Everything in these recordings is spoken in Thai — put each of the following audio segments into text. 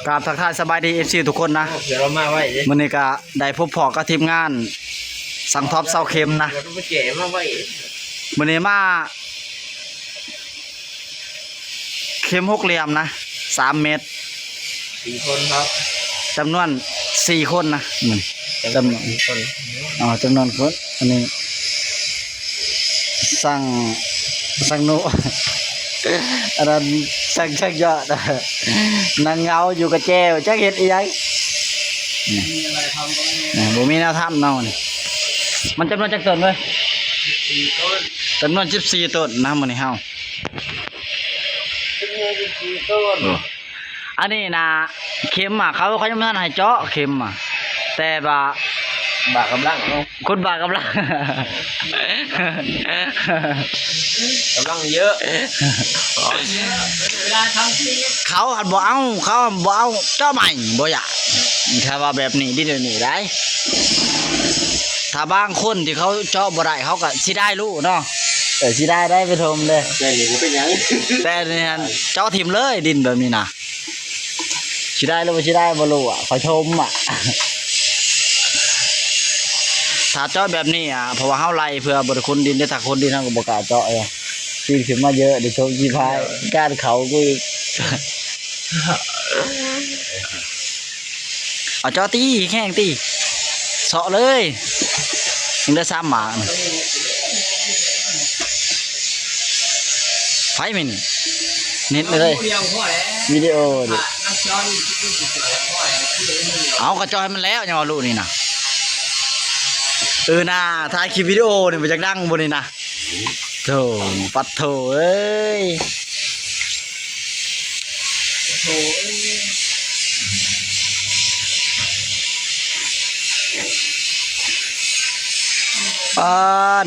กราบทักทายสบายดีเอฟซีทุกคนนะ เดี๋ยวเรามาไว้ดิ มื้อนี้ก็ได้พบพอกับทีมงานสังท็อปเซาเข็มนะ เราต้องไปเก๋มาไว้ มื้อนี้มาเข็มหกเหลี่ยมนะ3 เมตร 4 คนครับ จำนวน4 คนนะมื้อนี้จำนวน 4 คน จำนวนคนอันนี้สั่งโน อันนั้นสั่งชักยอดนะนางเงาอยู่กับแจ้วจักเฮ็ดอีหยังนี่บ่มีแนวทำเนาะนี่มันจำนวนจักต้นเว้ย 4 ต้น จำนวน14 ต้นนะมื้อนี้เฮา จำนวน4 ต้น อันนี้นะเข็มอ่ะเขายังไม่ทันให้เจาะเข็มอ่ะแต่ว่า บากกำลังเนาะ คนบากำลัง กำลังเยอะเวลาทำที่ เขาหันบ่เอาเจาะใหม่บ่อยากถ้าว่าแบบนี้ดิเดี๋ยวนี้ได้ถ้าบางคนที่เขาเจาะบ่ได้เขาก็สิได้รู้เนาะสิได้ไปชมเลย แต่นี่กูเป็นยัง แต่เนี่ยเจาะทิ่มเลยดินแบบนี้นะสิได้หรือบ่สิได้บ่รู้อ่ะขอชมอ่ะ ถ้าเจาะแบบนี้อ่ะเพราะว่าเฮาไล่เพื่อบริคุณดินได้ถ้าคนดินเฮาก็บ่กล้าเจาะปีนขึ้นมาเยอะเดี๋ยวโชคยี่พายก้านเขากูอีก เอาเจาะตีแข้งตีเสาะเลยยังได้3 หมาไฟมินเน็ตเลยวิดีโอดิเอากระจอยมันแล้วยังว่ารู้นี่นะน่ะถ่ายคลิปวิดีโอนี่มันจะดังบนนี่นะโธ่ปัดโธ่เอ้ย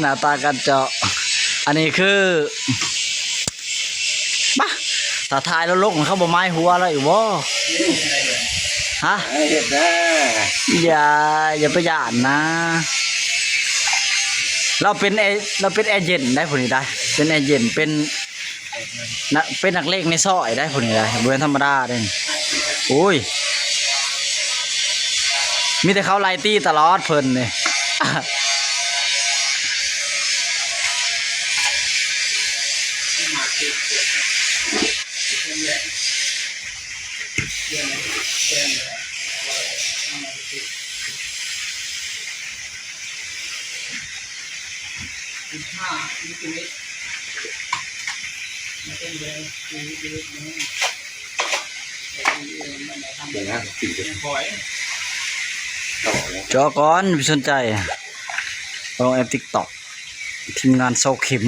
หน้าตากันเจาะอันนี้คือบ้าถ้าถ่ายแล้วลกมันเข้าบ่ไม้หัวแล้วอยู่บ่ฮะ เห็ดนะ อย่าไปหยาดนะเราเป็นแอร์เย็นได้ผลนี้ได้เป็นแอร์เย็นเป็นนักเลงในซอยได้ผลนี้ได้บ่เป็นธรรมดาเด้โอ้ยมีแต่เขาไล่ตีตลอดเพิ่นนี่ เดี๋ยวนะติดจะคอยต่อแล้ว จอก่อนไม่สนใจลงแอป TikTok ทีมงานเซาเข็ม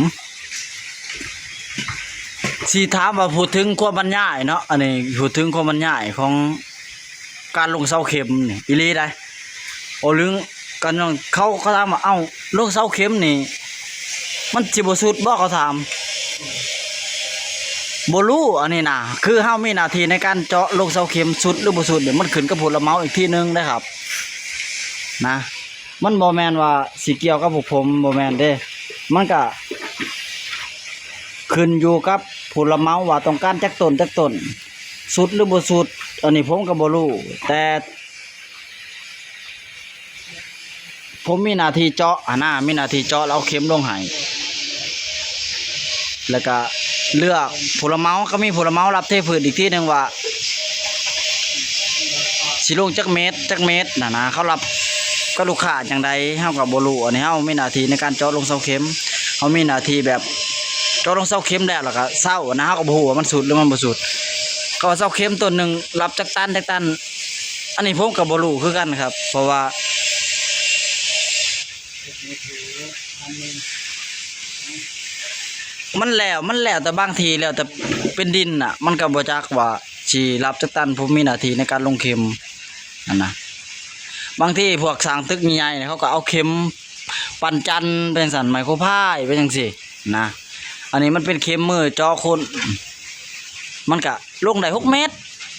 สิถามว่าพูดถึงความบรรยายเนาะอันนี้พูดถึงความบรรยายของการลงเสาเข็มนี่อีหลีได้โอลึงกันเขาถามว่าเอ้าลงเสาเข็มนี่มันสิบ่สุดบ่เขาถามบ่รู้อันนี้นะคือเฮามีหน้าที่ในการเจาะลงเสาเข็มสุดหรือบ่สุดเดี๋ยวมันขึ้นกับผู้รับเหมาอีกทีนึงนะครับนะมันบ่แม่นว่าสิเกี่ยวกับพวกผมบ่แม่นเด้มันก็ขึ้นอยู่กับผู้รับเหมาว่าต้องการจักต้นสุดหรือบ่สุดอันนี้ผมก็บ่รู้แต่ผมมีหน้าที่เจาะมีหน้าที่เจาะแล้วเอาเข็มลงให้แล้วก็เลือกผู้รับเหมาก็มีผู้รับเหมารับเทพื้นอีกทีนึงว่าสิลงจักเมตรนะเขารับก็ลูกค้าจังใดเฮาก็บ่รู้อันนี้เฮามีหน้าที่ในการเจาะลงเสาเข็มเฮามีหน้าที่แบบเจาะลงเสาเข็มแล้วก็เซานะเฮาก็บ่ฮู้ว่ามันสุดหรือมันบ่สุดก็ว่าเสาเข็มต้นนึงรับจักตันอันนี้ผมก็บ่รู้คือกันครับเพราะว่ามันแล้วแต่บางทีแล้วแต่เป็นดินน่ะมันก็บ่จักว่าสิรับจักตันผมมีหน้าที่ในการลงเข็มนั่นนะบางทีพวกสร้างตึกใหญ่ๆเขาก็เอาเข็มปั่นจันเป็นสันไมโครพายเป็นจังซี่นะอันนี้มันเป็นเข็มมือเจาะคนมันก็ลงได้6 เมตร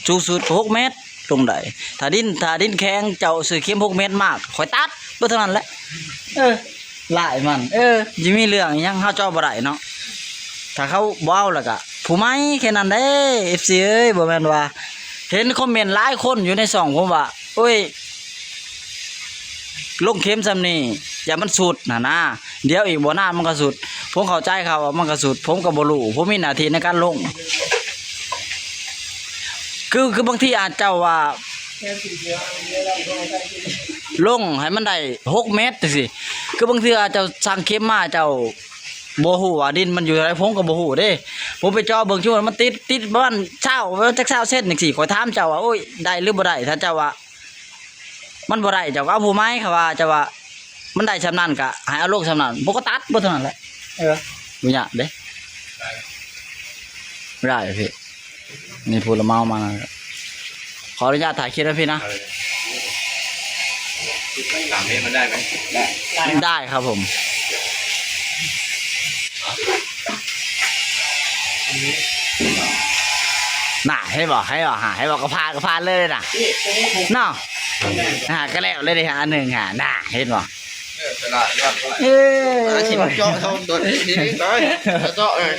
สูงสุด6 เมตรลงได้ถ้าดินแข็งเจ้าซื้อเข็ม6 เมตรมากค่อยตัดบ่เท่านั้นแหละหลายมันสิมีเรื่องอิหยังเฮาเจาะบ่ได้เนาะถ้าเขาบ่เอาแล้วก็ผ ผู้ไม้แค่นั้นเด้ FC เอ้ยบ่แม่นว่าเห็นคอมเมนต์หลายคนอยู่ในช่องผมว่าโอ้ยลงเข็มซำนี้อย่ามันสุดนะเดี๋ยวอีกบ่นานมันก็สุดผมเข้าใจครับว่ามันก็สุดผมก็บ่รู้ผมมีหน้าที่ในการลงคือบางทีอาจเจ้าว่าลงให้มันได้6 เมตรจังซี่คือบางทีอาจเจ้าสั่งเข็มมาเจ้าบ่ฮู้ว่าดินมันอยู่ไหนผมก็บ่ฮู้เด้ผมไปจ่อเบิ่งชั่วมันติดบ้านเช้าจักเช้าเส้นจังซี่ข้อยถามเจ้าว่าโอ้ยได้หรือบ่ได้ถ้าเจ้าว่ามันบ่ได้เจ้าก็เอาผู้ไม้ค่ะว่าเจ้าว่ามันได้ชำนาญก็ให้เอาลงชำนาญบ่ก็ตัดบ่เท่านั้นแหละบ่ยากเด้ไม่ได้พี่นี่พูดละเมามาขออนุญาตถ่ายคลิปนะพี่นะ 3 เมตรมันได้ไหมได้ ได้ครับผมน่ะให้บอกก็พาเลยน่ะเนาะก็แล้วเลยดิอันหนึ่งน่ะเห็นบ่ตลาดยอด ชิม เจาะเท่าตัวนี้ไปเจาะเลย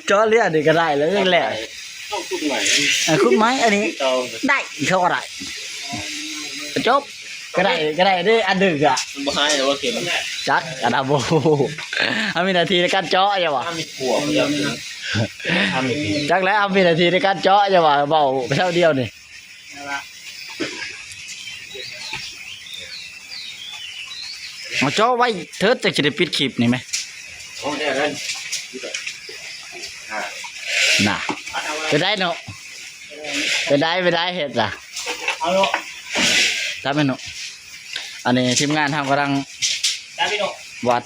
เจาะเลือดนี่ก็ได้แล้วแหละ ต้องคุดใหม่ คุณไหมอันนี้ได้เขาก็ได้จบก็ได้ด้วยอันหนึ่งอ่ะ มันบ่ให้แต่ว่าเข็ม จักอันดับโบมีนาทีในการเจาะอย่าว่า ถ้ามีขัวมันจะทำอีก จักแล้วมีนาทีในการเจาะอย่าว่าเบาเท่าเดียวนี่มาเจาะไว้เถิดจะได้ปิดคลิปนี่ไหม โอ้ได้เลย น่ะไปได้เนาะไปได้เห็ดล่ะ เอาลูก ทำไปเนาะอันนี้ทีมงานทำกำลัง ได้พี่ลูก วัด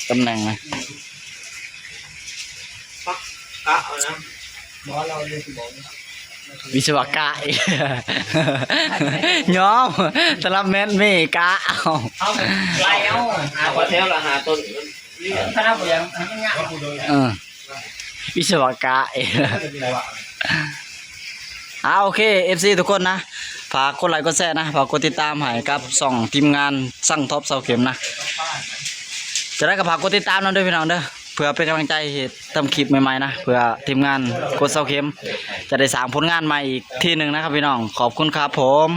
ตำแหน่งนะ กะเอานะบอกเราเลยสิบอก วิศวกะอีก ย้อมสำหรับแม่นไม่กะเอา ไล่เอาหาพอเทลละหาต้นถ้าเราอย่างเงี้ย วิศวกะอีกโอเค FC ทุกคนนะฝากกดไลค์กดแชร์นะฝากกดติดตามให้กับส่องทีมงานสั่งท็อปเสาเข็มนะจะได้กับฝากกดติดตามนั่นด้วยพี่น้องเด้อเพื่อเป็นกำลังใจทำคลิปใหม่ๆนะเพื่อทีมงานกดเสาเข็มจะได้สร้างผลงานใหม่อีกที่หนึ่งนะครับพี่น้องขอบคุณครับผม